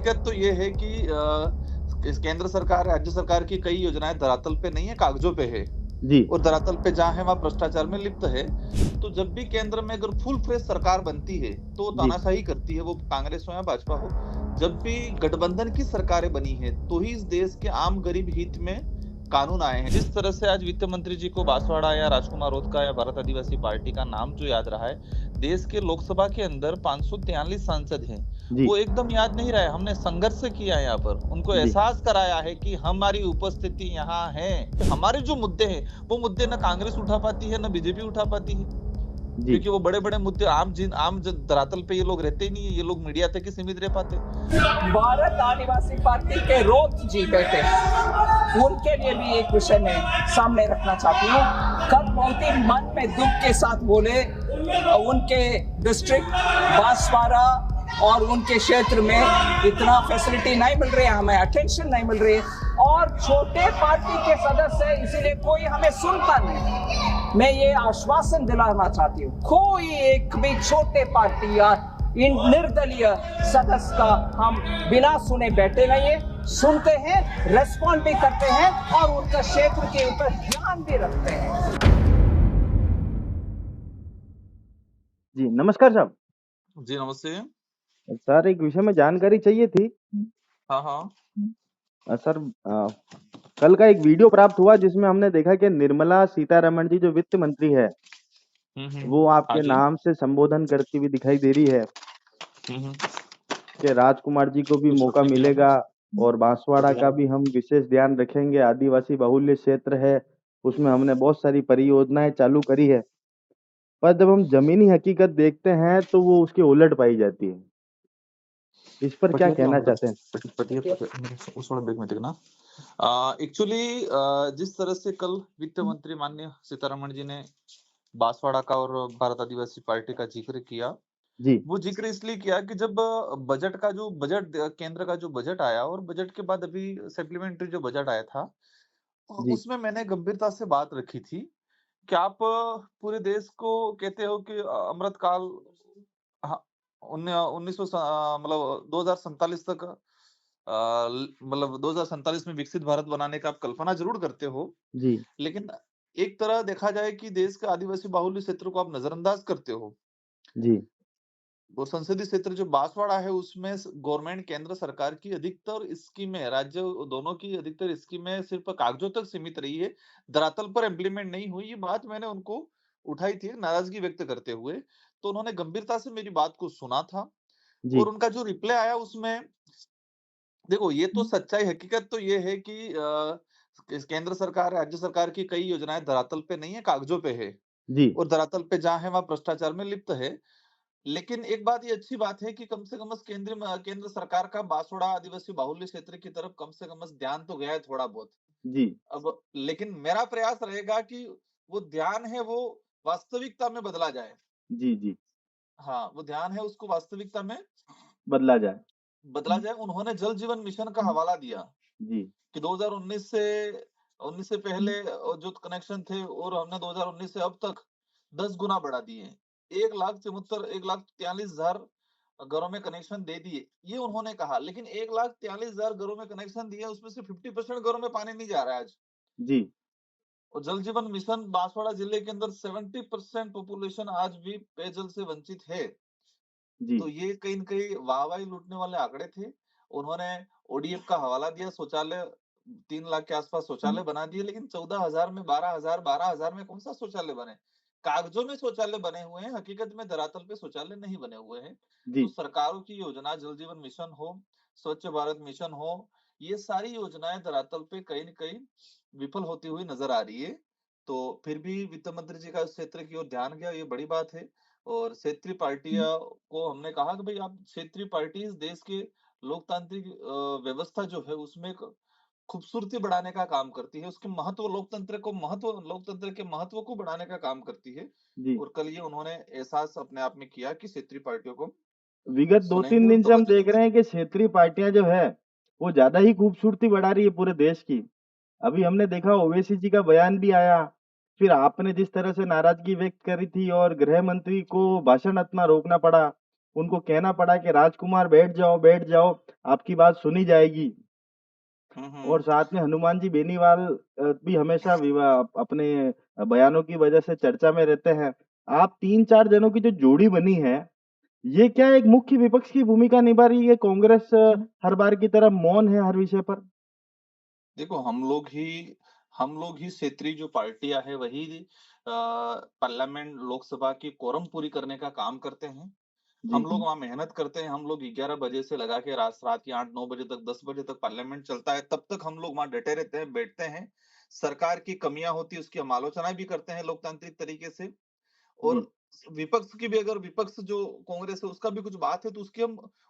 हकीकत तो ये है कि केंद्र सरकार, राज्य सरकार की कई योजनाएं धरातल पे नहीं है, कागजों पे है। जी। और धरातल पे जहाँ है वहाँ भ्रष्टाचार में लिप्त है। तो जब भी केंद्र में अगर फुल फ्लेज सरकार बनती है तो वो जी। तानाशाही करती है, वो कांग्रेस हो या भाजपा हो। जब भी गठबंधन की सरकारें बनी है तो ही इस देश के आम गरीब हित में कानून आए हैं। जिस तरह से आज वित्त मंत्री जी को बांसवाड़ा या राजकुमार रोधका या भारत आदिवासी पार्टी का नाम जो याद रहा है, देश के लोकसभा के अंदर 543 सांसद हैं, जी। वो एकदम याद नहीं रहा है। हमने संघर्ष किया है यहाँ पर, उनको जी। एहसास कराया है कि हमारी उपस्थिति यहाँ है। हमारे जो मुद्दे हैं वो मुद्दे न कांग्रेस उठा पाती है, न बीजेपी उठा पाती है, जी। क्योंकि वो बड़े-बड़े मुद्दे आम धरातल पे ये लोग रहते ही नहीं है, ये लोग मीडिया तक ही सीमित रह पाते। भारत आदिवासी पार्टी के रोज जी बैठे, उनके लिए भी एक विषय में सामने रखना चाहती हूँ। कल बहुत ही मन में दुख के साथ बोले, उनके डिस्ट्रिक्ट बांसवाड़ा और उनके क्षेत्र में इतना फैसिलिटी नहीं मिल रही है, हमें अटेंशन नहीं मिल रही है, और छोटे पार्टी के सदस्य है, इसीलिए कोई हमें सुनता नहीं। मैं ये आश्वासन दिलाना चाहती हूँ, कोई एक भी छोटे पार्टी या इन निर्दलीय सदस्य का हम बिना सुने बैठे नहीं है, सुनते हैं, रेस्पॉन्ड भी करते हैं और उनका क्षेत्र के ऊपर ध्यान भी रखते हैं। जी, नमस्कार साहब। जी नमस्ते। सर, एक विषय में जानकारी चाहिए थी। हाँ, हाँ। सर, कल का एक वीडियो प्राप्त हुआ जिसमें हमने देखा कि निर्मला सीतारमण जी जो वित्त मंत्री है, वो हाँ आपके जी। नाम से संबोधन करती हुई दिखाई दे रही है हम्म। कि राजकुमार जी को भी कुछ मौका रखने के लिए मिलेगा और बांसवाड़ा का भी ना। हम विशेष ध्यान रखेंगे। आदिवासी बाहुल्य क्षेत्र है, उसमें हमने बहुत सारी परियोजनाएं चालू करी है, पर जब हम जमीनी हकीकत देखते हैं तो वो उसके उलट पाई जाती है। इस पर क्या कहना चाहते हैं? उस वाले बैग में देखना। एक्चुअली जिस तरह से कल वित्त मंत्री माननीय सीतारमण जी ने बांसवाड़ा का और भारत आदिवासी पार्टी का जिक्र किया, जी। वो जिक्र इसलिए किया कि जब बजट केंद्र का जो बजट आया और बजट के बाद अभी सप्लीमेंट्री जो बजट आया था, जी। उसमें मैंने गंभीरता से बात रखी थी कि आप पूरे देश को कहते हो कि अमृत काल, हाँ, 1900 मतलब 2047 तक, मतलब 2047 में विकसित भारत बनाने का आप कल्पना जरूर करते हो, जी। लेकिन एक तरह देखा जाए कि देश के आदिवासी बाहुल्य क्षेत्र को आप नजरअंदाज करते हो। जी। वो संसदीय क्षेत्र जो बांसवाड़ा है उसमें गवर्नमेंट केंद्र सरकार की अधिकतर स्कीमें, राज्य दोनों की अधिकतर स्कीमें सिर्फ कागजों तक सीमित रही है, धरातल पर इम्प्लीमेंट नहीं हुई। ये बात मैंने उनको उठाई थी नाराजगी व्यक्त करते हुए, तो उन्होंने गंभीरता से मेरी बात को सुना था। जी। और उनका जो रिप्लाई आया उसमें, देखो ये तो सच्चाई, हकीकत तो ये है कि केंद्र सरकार, राज्य सरकार की कई योजनाएं धरातल पे नहीं है, कागजों पे है। जी। और धरातल पे जहाँ है वहाँ भ्रष्टाचार में लिप्त है। लेकिन एक बात, ये अच्छी बात है कि कम से कम केंद्र सरकार का बांसवाड़ा आदिवासी बाहुल्य क्षेत्र की तरफ कम से कम ध्यान तो गया है थोड़ा बहुत। जी। अब लेकिन मेरा प्रयास रहेगा कि वो ध्यान है वो वास्तविकता में बदला जाए। जी। जी। हाँ, वो ध्यान है उसको वास्तविकता में बदला जाए। बदला जाए। उन्होंने जल जीवन मिशन का हवाला दिया जी। कि 2019 से पहले जो कनेक्शन थे और हमने 2019 से अब तक 10 गुना बढ़ा दिए। 1,43,000 घरों में कनेक्शन दे दिए, ये उन्होंने कहा। लेकिन 1,43,000 घरों में कनेक्शन दिए, उसमें से 50% घरों में पानी नहीं जा रहा है आज। जी। और जल जीवन मिशन बांसवाड़ा जिले के अंदर 70% पॉपुलेशन आज भी पेयजल से वंचित है। जी। तो ये कहीं न कहीं वाहवाही लूटने वाले आंकड़े थे। उन्होंने ओडीएफ का हवाला दिया, शौचालय 3 लाख के आसपास शौचालय बना दिए, लेकिन 14,000 में 12,000, 12,000 में कौन-सा शौचालय बने? कागजों में शौचालय बने हुए हैं, हकीकत में धरातल पे शौचालय नहीं बने हुए हैं। तो जी। सरकारों की योजना, जल जीवन मिशन हो, स्वच्छ भारत मिशन हो, ये सारी योजनाएँ धरातल पे कहीं न कहीं विफल होती हुई नज़र आ रही है। तो फिर भी वित्त मंत्री जी का इस क्षेत्र की ओर ध्यान गया, ये बड़ी बात है। और क्षेत्रीय पार्टियां को हमने कहा कि भाई आप क्षेत्रीय पार्टी इस देश के लोकतांत्रिक व्यवस्था जो है उसमें एक खूबसूरती बढ़ाने का काम करती है, उसके महत्व, लोकतंत्र के महत्व को बढ़ाने का काम करती है। जी। और कल ये उन्होंने एहसास अपने आप में किया कि क्षेत्रीय पार्टियों को विगत सुनेंगे 2-3 और दिन से हम तवज्जो देख देंगे। रहे हैं कि क्षेत्रीय पार्टियां जो है, वो ज़्यादा ही खूबसूरती बढ़ा रही है पूरे देश की। अभी हमने देखा ओवैसी जी का बयान भी आया, फिर आपने जिस तरह से नाराज़गी व्यक्त करी थी और गृह मंत्री को भाषण अपना रोकना पड़ा, उनको कहना पड़ा कि राजकुमार बैठ जाओ, आपकी बात सुनी जाएगी। और साथ में हनुमान जी बेनीवाल भी हमेशा अपने बयानों की वजह से चर्चा में रहते हैं। आप 3-4 जनों की जो जोड़ी बनी है, ये क्या एक मुख्य विपक्ष की भूमिका निभा रही है? कांग्रेस हर बार की तरह मौन है हर विषय पर। देखो हम लोग ही क्षेत्रीय जो पार्टियां है वही पार्लियामेंट लोकसभा की कोरम पूरी करने का काम करते हैं। जी, हम लोग वहाँ मेहनत करते हैं। हम लोग 11 बजे से लगा के रात के 8-9 बजे तक 10 बजे तक पार्लियामेंट चलता है, तब तक हम लोग वहाँ डटे रहते हैं, बैठते हैं। सरकार की कमियां होती है उसकी हम आलोचना भी करते हैं लोकतांत्रिक तरीके से। जी, और विपक्ष की भी, अगर विपक्ष जो कांग्रेस है उसका भी कुछ बात है तो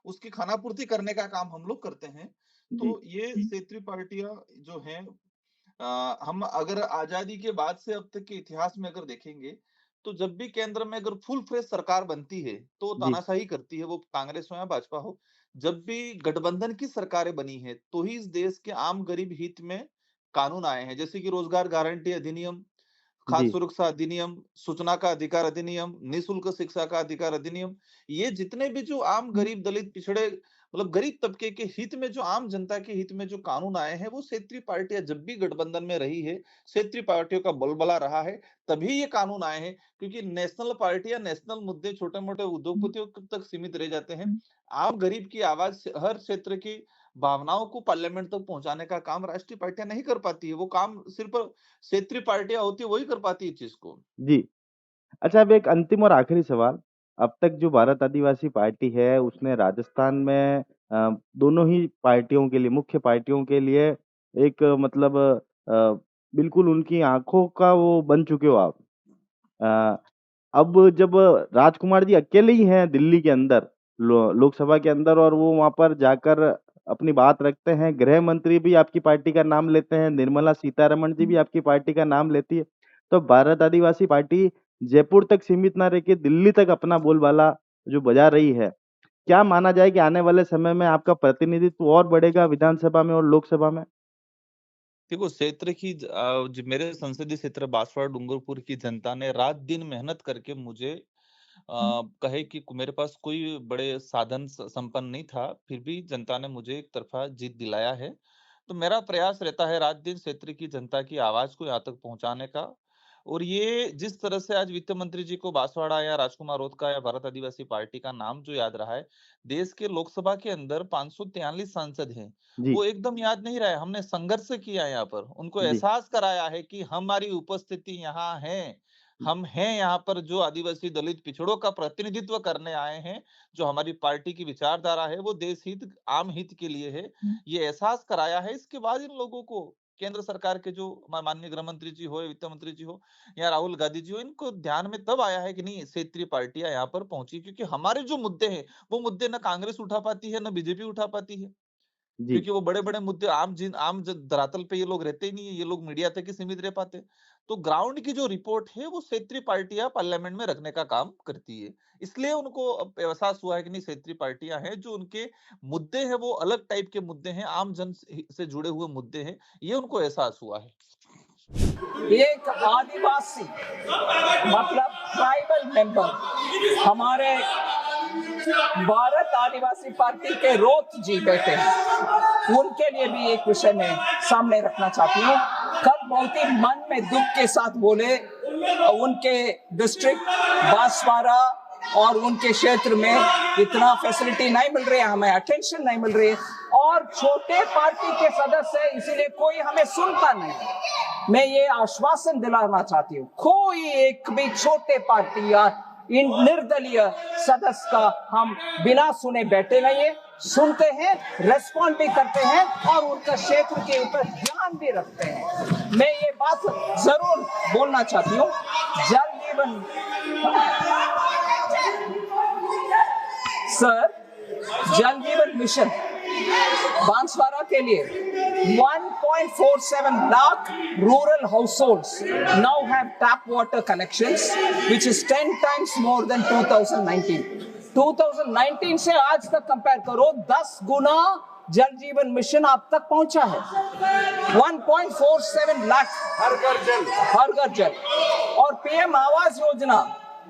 उसकी खानापूर्ति करने का काम हम लोग करते हैं। जी, तो ये क्षेत्रीय पार्टियां जो हैं, हम अगर आजादी के बाद से अब तक के इतिहास में अगर देखेंगे, तो जब भी केंद्र में अगर फुल फ्लेज सरकार बनती है, तो जी, तानाशाही करती है, वो कांग्रेस हो या भाजपा हो। जब भी गठबंधन की सरकारें बनी है, तो ही इस देश के आम गरीब हित में कानून आए हैं, जैसे कि रोजगार गारंटी अधिनियम, खाद्य जी, सुरक्षा अधिनियम, सूचना का अधिकार अधिनियम, निःशुल्क शिक्षा का अधिकार अधिनियम। ये जितने भी जो आम गरीब दलित पिछड़े मतलब गरीब तबके के हित में, जो आम जनता के हित में जो कानून आए हैं, वो क्षेत्रीय पार्टियां जब भी गठबंधन में रही है, क्षेत्रीय पार्टियों का बलबला रहा है, तभी ये कानून आए हैं। क्योंकि नेशनल पार्टियां नेशनल मुद्दे छोटे मोटे उद्योगपतियों तक सीमित रह जाते हैं। आम गरीब की आवाज हर क्षेत्र की भावनाओं को पार्लियामेंट तक पहुंचाने का काम राष्ट्रीय पार्टियां नहीं कर पाती है। वो काम सिर्फ क्षेत्रीय पार्टियां होती है, वही कर पाती है इस चीज को। जी। अच्छा, अब एक अंतिम और आखिरी सवाल। अब तक जो भारत आदिवासी पार्टी है, उसने राजस्थान में दोनों ही पार्टियों के लिए, मुख्य पार्टियों के लिए एक मतलब बिल्कुल उनकी आँखों का वो बन चुके हो आप। अ, अब जब राजकुमार जी अकेले ही हैं दिल्ली के अंदर, लोकसभा के अंदर, और वो वहाँ पर जाकर अपनी बात रखते हैं, गृह मंत्री भी आपकी पार्टी का नाम लेते हैं, निर्मला सीतारमण जी भी आपकी पार्टी का नाम लेती है। तो भारत आदिवासी पार्टी जयपुर तक सीमित ना रह के दिल्ली तक अपना बोलबाला जो बजा रही है, क्या माना जाए कि आने वाले समय में आपका प्रतिनिधित्व और बढ़ेगा विधानसभा में और लोकसभा में? देखो, क्षेत्र की जो मेरे संसदीय क्षेत्र बांसवाड़ा डूंगरपुर की जनता ने रात दिन मेहनत करके मुझे कहे कि मेरे पास कोई बड़े साधन संपन्न नहीं था, फिर भी जनता ने मुझे एक तरफा जीत दिलाया है। तो मेरा प्रयास रहता है रात दिन क्षेत्र की जनता की आवाज को यहाँ तक पहुंचाने का। और ये जिस तरह से आज वित्त मंत्री जी को बांसवाड़ा या राजकुमार रोत का या भारत आदिवासी पार्टी का नाम जो याद रहा है, देश के लोकसभा के अंदर 543 सांसद हैं, जी, वो एकदम याद नहीं रहा है। हमने संघर्ष किया है यहाँ पर, उनको जी, एहसास कराया है कि हमारी उपस्थिति यहाँ है। हम हैं यहाँ पर जो आदिवासी दलित पिछड़ों का प्रतिनिधित्व करने आए हैं। जो हमारी पार्टी की विचारधारा है वो देश हित आम हित के लिए है। ये एहसास कराया है। इसके बाद इन लोगों को केंद्र सरकार के जो माननीय गृह मंत्री जी हो, वित्त मंत्री जी हो या राहुल गांधी जी हो, इनको ध्यान में तब आया है कि नहीं क्षेत्रीय पार्टियां यहाँ पर पहुंची, क्योंकि हमारे जो मुद्दे हैं वो मुद्दे न कांग्रेस उठा पाती है न बीजेपी उठा पाती है। जी, क्योंकि वो बड़े-बड़े मुद्दे धरातल पे ये लोग रहते ही नहीं है, ये लोग मीडिया तक ही सीमित रह पाते हैं। तो ग्राउंड की जो रिपोर्ट है वो क्षेत्रीय पार्टियां पार्लियामेंट में रखने का काम करती है। इसलिए उनको अब एहसास हुआ है कि नहीं क्षेत्रीय पार्टियां हैं, जो उनके मुद्दे हैं वो अलग टाइप के मुद्दे हैं, आम जन से जुड़े हुए मुद्दे हैं, ये उनको एहसास हुआ है। एक आदिवासी मतलब ट्राइबल मेंबर हमारे भारत आदिवासी पार्टी के रोत जी बैठे हैं, उनके लिए भी एक विषय में सामने रखना चाहती हूँ। कल बहुत ही मन में दुख के साथ बोले, उनके डिस्ट्रिक्ट बांसवाड़ा और उनके क्षेत्र में इतना फैसिलिटी नहीं मिल रही है, हमें अटेंशन नहीं मिल रही है, और छोटे पार्टी के सदस्य है, इसीलिए कोई हमें सुनता नहीं। मैं ये आश्वासन दिलाना चाहती हूँ, कोई एक भी छोटे पार्टी या इन निर्दलीय सदस्य का हम बिना सुने बैठे नहीं है, सुनते हैं, रेस्पॉन्ड भी करते हैं और उनका क्षेत्र के ऊपर ध्यान भी रखते हैं। मैं ये बात जरूर बोलना चाहती हूँ। जल जीवन सर, जल जीवन मिशन बांसवाड़ा के लिए 1.47 lakh rural households now have tap water connections, which is 10 times more than 2019. 2019 से आज तक कंपेयर करो, 10 गुना जल जीवन मिशन आप तक पहुंचा है। 1.47 लाख हर घर जल। और PM Awas Yojana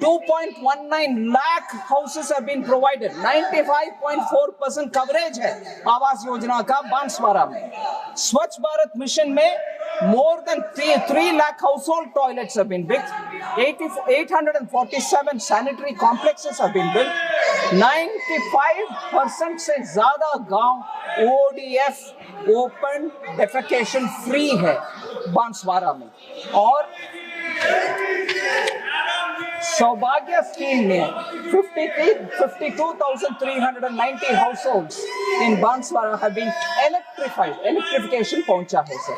2.19 lakh houses have been provided. 95.4% coverage है आवास योजना का बांसवाड़ा में. स्वच्छ भारत मिशन में more than 3 lakh household toilets have been built. 847 sanitary complexes have been built. 95% से ज्यादा गांव ODF ओपन डेफेकेशन फ्री है बांसवाड़ा में. और सौभाग्य स्कीम में 52,390 households in Banswara have been electrified. Electrification पहुंचा है सर.